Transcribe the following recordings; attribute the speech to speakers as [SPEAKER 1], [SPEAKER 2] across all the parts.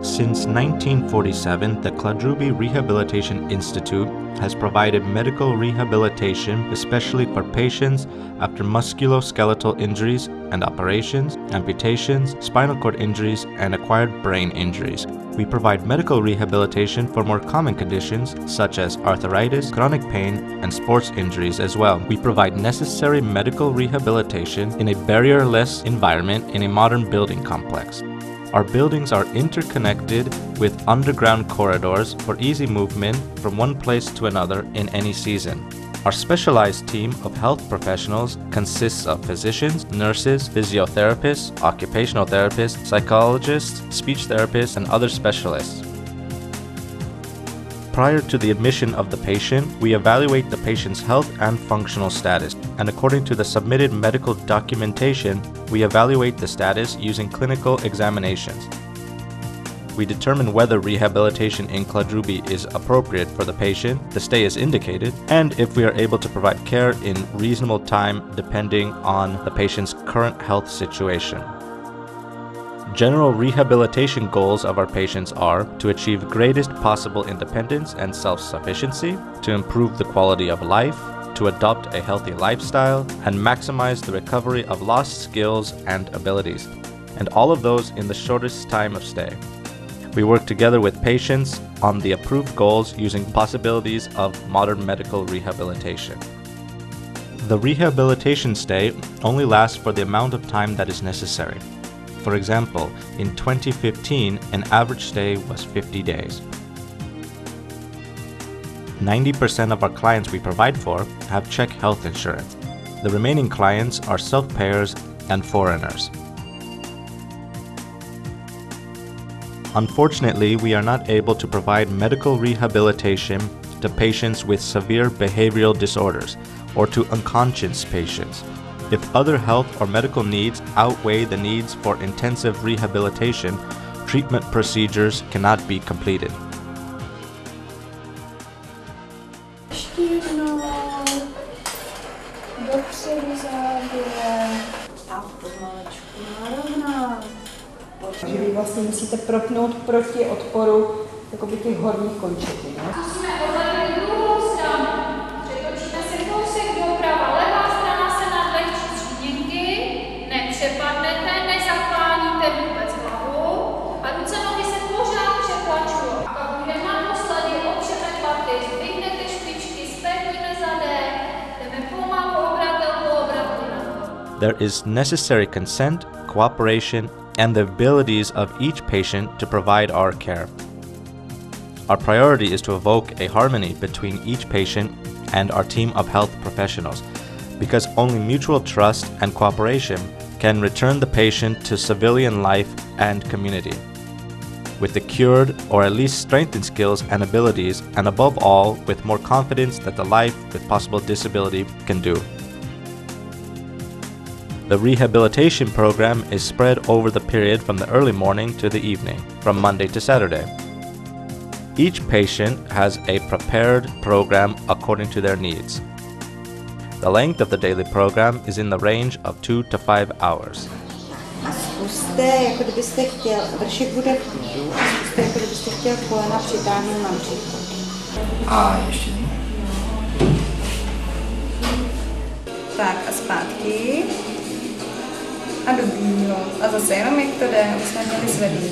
[SPEAKER 1] Since 1947, the Kladruby Rehabilitation Institute has provided medical rehabilitation, especially for patients after musculoskeletal injuries and operations, amputations, spinal cord injuries, and acquired brain injuries. We provide medical rehabilitation for more common conditions such as arthritis, chronic pain, and sports injuries as well. We provide necessary medical rehabilitation in a barrier-less environment in a modern building complex. Our buildings are interconnected with underground corridors for easy movement from one place to another in any season. Our specialized team of health professionals consists of physicians, nurses, physiotherapists, occupational therapists, psychologists, speech therapists, and other specialists. Prior to the admission of the patient, we evaluate the patient's health and functional status, and according to the submitted medical documentation, we evaluate the status using clinical examinations. We determine whether rehabilitation in Kladruby is appropriate for the patient, the stay is indicated, and if we are able to provide care in reasonable time depending on the patient's current health situation. General rehabilitation goals of our patients are to achieve greatest possible independence and self-sufficiency, to improve the quality of life, to adopt a healthy lifestyle, and maximize the recovery of lost skills and abilities, and all of those in the shortest time of stay. We work together with patients on the approved goals using possibilities of modern medical rehabilitation. The rehabilitation stay only lasts for the amount of time that is necessary. For example, in 2015, an average stay was 50 days. 90% of our clients we provide for have Czech health insurance. The remaining clients are self-payers and foreigners. Unfortunately, we are not able to provide medical rehabilitation to patients with severe behavioral disorders or to unconscious patients. If other health or medical needs outweigh the needs for intensive rehabilitation, treatment procedures cannot be completed.
[SPEAKER 2] Takže vy vlastně musíte propnout proti odporu jakoby těch horních končetin.
[SPEAKER 3] Musíme odhlednout druhou stranu. Přetočíme se kousek doprava. Levá strana se nadlehčí středněnky. Nepřepadnete, nezakláníte vůbec hlavu. A ruce nohy se pořád přetlačují. A bude naposledy opřeme klaty. Zdvihnete špičky, zpevníme zadek. Jdeme pomalu obratel po obratu.
[SPEAKER 1] There is necessary consent, cooperation, and the abilities of each patient to provide our care. Our priority is to evoke a harmony between each patient and our team of health professionals, because only mutual trust and cooperation can return the patient to civilian life and community, with the cured or at least strengthened skills and abilities, and above all, with more confidence that the life with possible disability can do. The rehabilitation program is spread over the period from the early morning to the evening, from Monday to Saturday. Each patient has a prepared program according to their needs. The length of the daily program is in the range of 2 to 5 hours.
[SPEAKER 2] A zkuste, jako kdybyste chtěl, vršek bude v klidu, a zkuste, jako kdybyste chtěl kolena přitáhnout na břicho.
[SPEAKER 4] A ještě.
[SPEAKER 2] Tak a zpátky. A dobrýho. A zase jenom jak to jde, aby jsme měli zvedlý.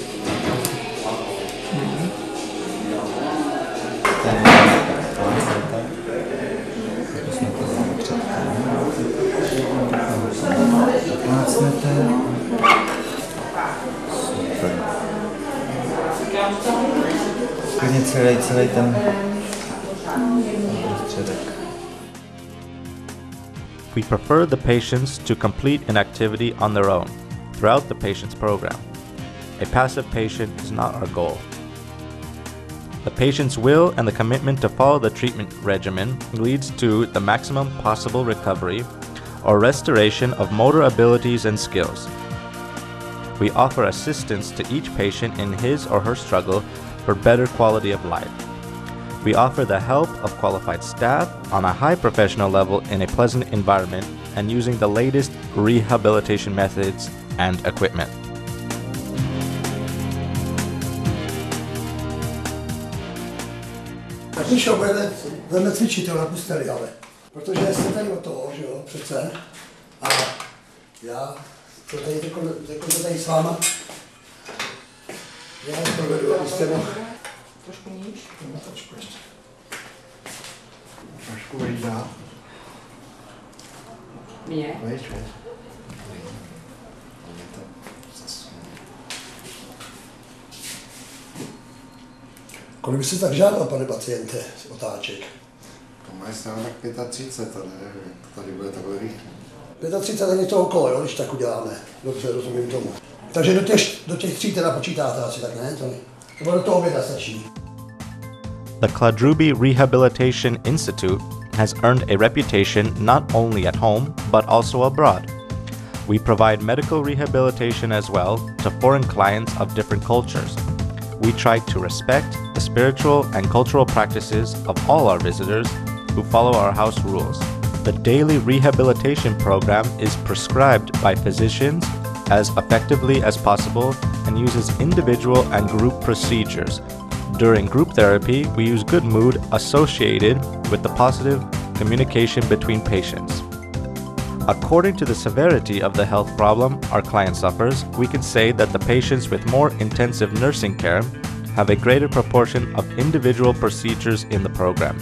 [SPEAKER 4] Klidně celý ten prostředek.
[SPEAKER 1] We prefer the patients to complete an activity on their own throughout the patient's program. A passive patient is not our goal. The patient's will and the commitment to follow the treatment regimen leads to the maximum possible recovery or restoration of motor abilities and skills. We offer assistance to each patient in his or her struggle for better quality of life. We offer the help of qualified staff on a high professional level in a pleasant environment and using the latest rehabilitation methods and equipment.
[SPEAKER 5] Tak Míšo, budeme cvičit na posteli, ale. Protože jste tady od toho, že jo, přece. A já to tady s váma. Já to provedu, abyste mohl.
[SPEAKER 6] Trošku níž.
[SPEAKER 5] No, trošku ještě.
[SPEAKER 4] Trošku vejš dál.
[SPEAKER 6] Mě?
[SPEAKER 4] Vejš.
[SPEAKER 5] Kolik byste tak žádal, pane paciente, z otáček?
[SPEAKER 4] To máš stále tak 35, to nevím, to tady bude takhle rychle.
[SPEAKER 5] 35 je něco okolo, jo, když tak uděláme. Dobře, rozumím tomu. Takže do těch 3 teda počítáte asi tak, ne? To do toho oběda stačí.
[SPEAKER 1] The Kladruby Rehabilitation Institute has earned a reputation not only at home, but also abroad. We provide medical rehabilitation as well to foreign clients of different cultures. We try to respect the spiritual and cultural practices of all our visitors who follow our house rules. The daily rehabilitation program is prescribed by physicians as effectively as possible and uses individual and group procedures. During group therapy, we use good mood associated with the positive communication between patients. According to the severity of the health problem our client suffers, we can say that the patients with more intensive nursing care have a greater proportion of individual procedures in the program.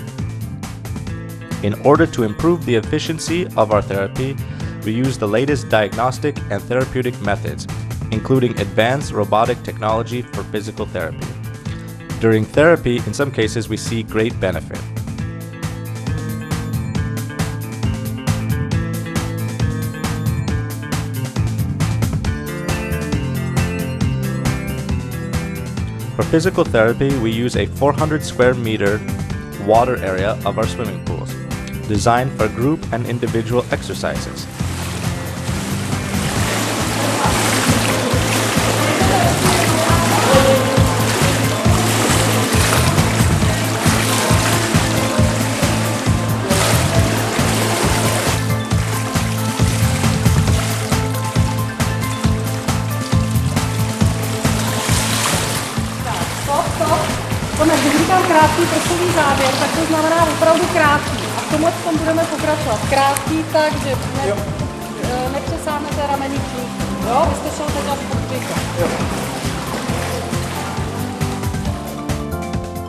[SPEAKER 1] In order to improve the efficiency of our therapy, we use the latest diagnostic and therapeutic methods, including advanced robotic technology for physical therapy. During therapy, in some cases, we see great benefit. For physical therapy, we use a 400 square meter water area of our swimming pools, designed for group and individual exercises.
[SPEAKER 6] Když říkám krátký prstový závěr, tak to znamená opravdu krátký. A v tomhle tom budeme pokračovat. Krátký tak, že nepřesáhnete ramení křížku. Jo, vy jste šel teď až pod křížku.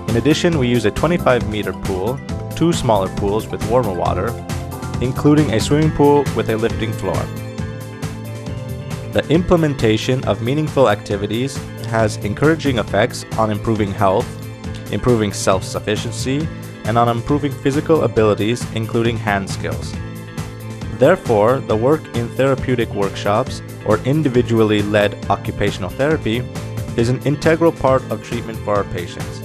[SPEAKER 1] In addition, we use a 25-meter pool, 2 smaller pools with warmer water, including a swimming pool with a lifting floor. The implementation of meaningful activities has encouraging effects on improving health, improving self-sufficiency, and on improving physical abilities, including hand skills. Therefore, the work in therapeutic workshops or individually led occupational therapy is an integral part of treatment for our patients.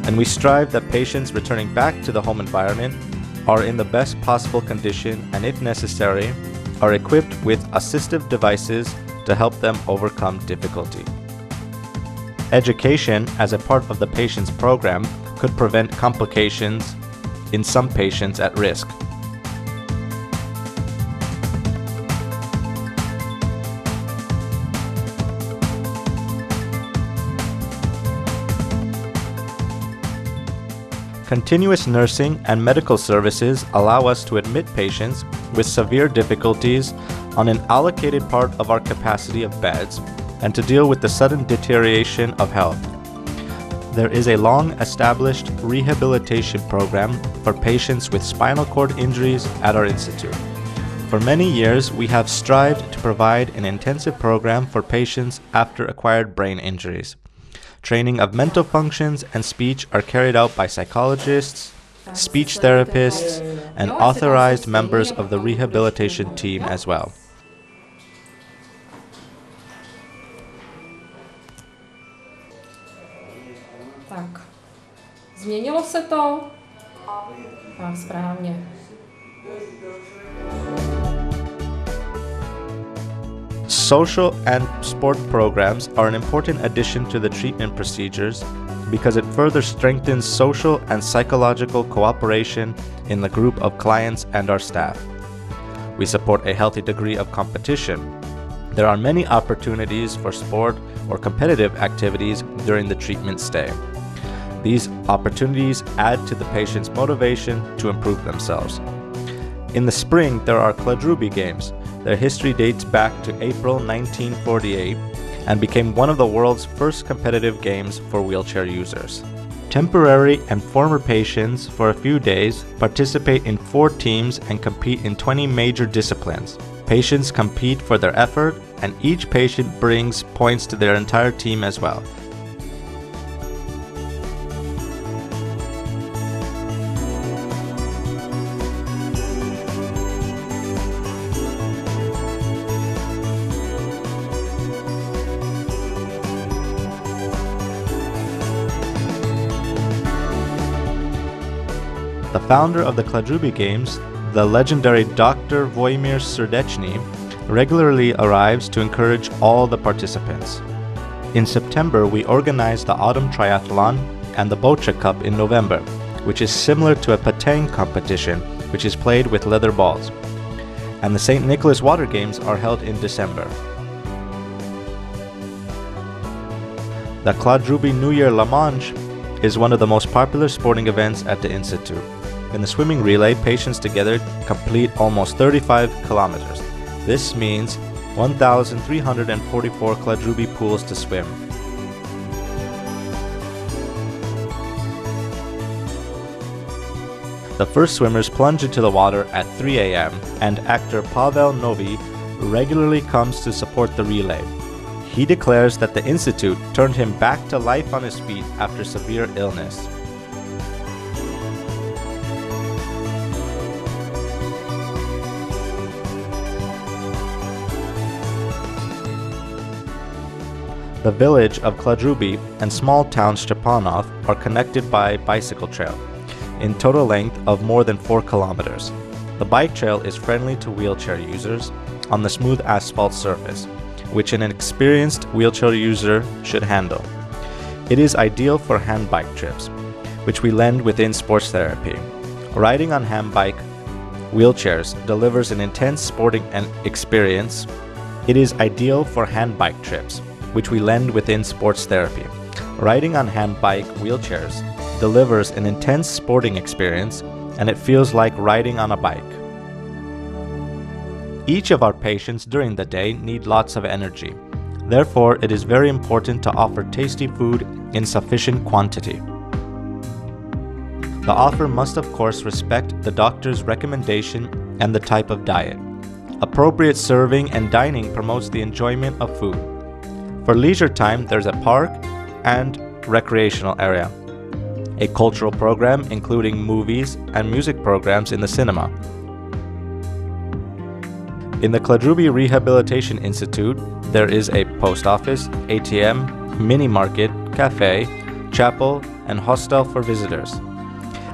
[SPEAKER 1] And we strive that patients returning back to the home environment are in the best possible condition and, if necessary, are equipped with assistive devices to help them overcome difficulty. Education as a part of the patient's program could prevent complications in some patients at risk. Continuous nursing and medical services allow us to admit patients with severe difficulties on an allocated part of our capacity of beds and to deal with the sudden deterioration of health. There is a long-established rehabilitation program for patients with spinal cord injuries at our institute. For many years, we have strived to provide an intensive program for patients after acquired brain injuries. Training of mental functions and speech are carried out by psychologists, speech therapists, and authorized members of the rehabilitation team as well.
[SPEAKER 6] Tak, změnilo se to? Tak, správně.
[SPEAKER 1] Social and sport programs are an important addition to the treatment procedures because it further strengthens social and psychological cooperation in the group of clients and our staff. We support a healthy degree of competition. There are many opportunities for sport or competitive activities during the treatment stay. These opportunities add to the patient's motivation to improve themselves. In the spring, there are Kladruby games. Their history dates back to April 1948 and became one of the world's first competitive games for wheelchair users. Temporary and former patients for a few days participate in 4 teams and compete in 20 major disciplines. Patients compete for their effort, and each patient brings points to their entire team as well. The founder of the Kladruby games, the legendary Dr. Wojciech Serdeczny, regularly arrives to encourage all the participants. In September, we organized the Autumn Triathlon and the Bocha Cup in November, which is similar to a patang competition, which is played with leather balls. And the St. Nicholas Water Games are held in December. The Kladruby New Year La Manche is one of the most popular sporting events at the Institute. In the swimming relay, patients together complete almost 35 kilometers. This means 1,344 Kladruby pools to swim. The first swimmers plunge into the water at 3 a.m. and actor Pavel Novi regularly comes to support the relay. He declares that the Institute turned him back to life on his feet after severe illness. The village of Kladruby and small town Stepanov are connected by bicycle trail, in total length of more than 4 kilometers. The bike trail is friendly to wheelchair users on the smooth asphalt surface, which an experienced wheelchair user should handle. It is ideal for hand bike trips, which we lend within sports therapy. Riding on hand bike wheelchairs delivers an intense sporting experience. It is ideal for hand bike trips, which we lend within sports therapy. Riding on hand bike wheelchairs delivers an intense sporting experience, and it feels like riding on a bike. Each of our patients during the day need lots of energy. Therefore, it is very important to offer tasty food in sufficient quantity. The offer must of course respect the doctor's recommendation and the type of diet. Appropriate serving and dining promotes the enjoyment of food. For leisure time, there's a park and recreational area, a cultural program including movies and music programs in the cinema. In the Kladruby Rehabilitation Institute, there is a post office, ATM, mini market, cafe, chapel, and hostel for visitors.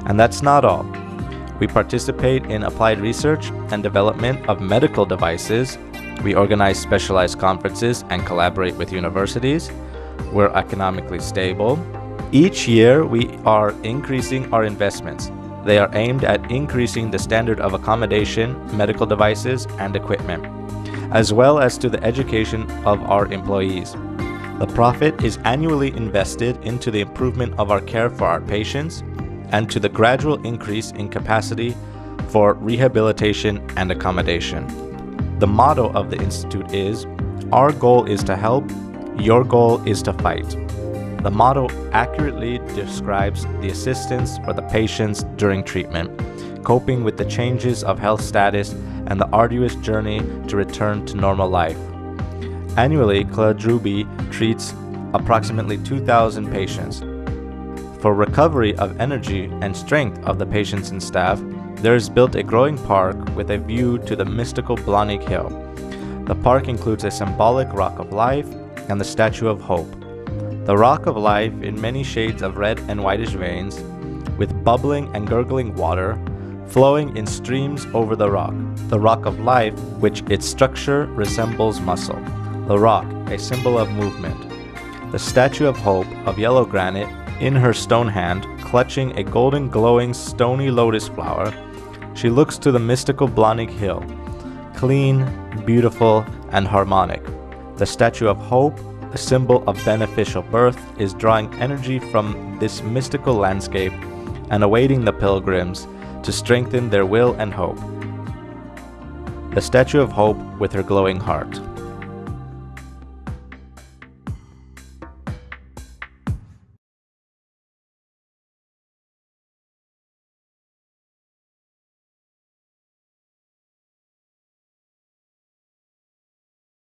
[SPEAKER 1] And that's not all. We participate in applied research and development of medical devices. We organize specialized conferences and collaborate with universities. We're economically stable. Each year, we are increasing our investments. They are aimed at increasing the standard of accommodation, medical devices, and equipment, as well as to the education of our employees. The profit is annually invested into the improvement of our care for our patients and to the gradual increase in capacity for rehabilitation and accommodation. The motto of the Institute is, "Our goal is to help, your goal is to fight." The motto accurately describes the assistance for the patients during treatment, coping with the changes of health status, and the arduous journey to return to normal life. Annually, Kladruby treats approximately 2,000 patients. For recovery of energy and strength of the patients and staff, there is built a growing park with a view to the mystical Blanik Hill. The park includes a symbolic rock of life and the statue of hope. The rock of life in many shades of red and whitish veins, with bubbling and gurgling water, flowing in streams over the rock. The rock of life, which its structure resembles muscle. The rock, a symbol of movement. The statue of hope of yellow granite, in her stone hand, clutching a golden glowing stony lotus flower, she looks to the mystical Blanik Hill, clean, beautiful, and harmonic. The Statue of Hope, a symbol of beneficial birth, is drawing energy from this mystical landscape and awaiting the pilgrims to strengthen their will and hope. The Statue of Hope with her glowing heart.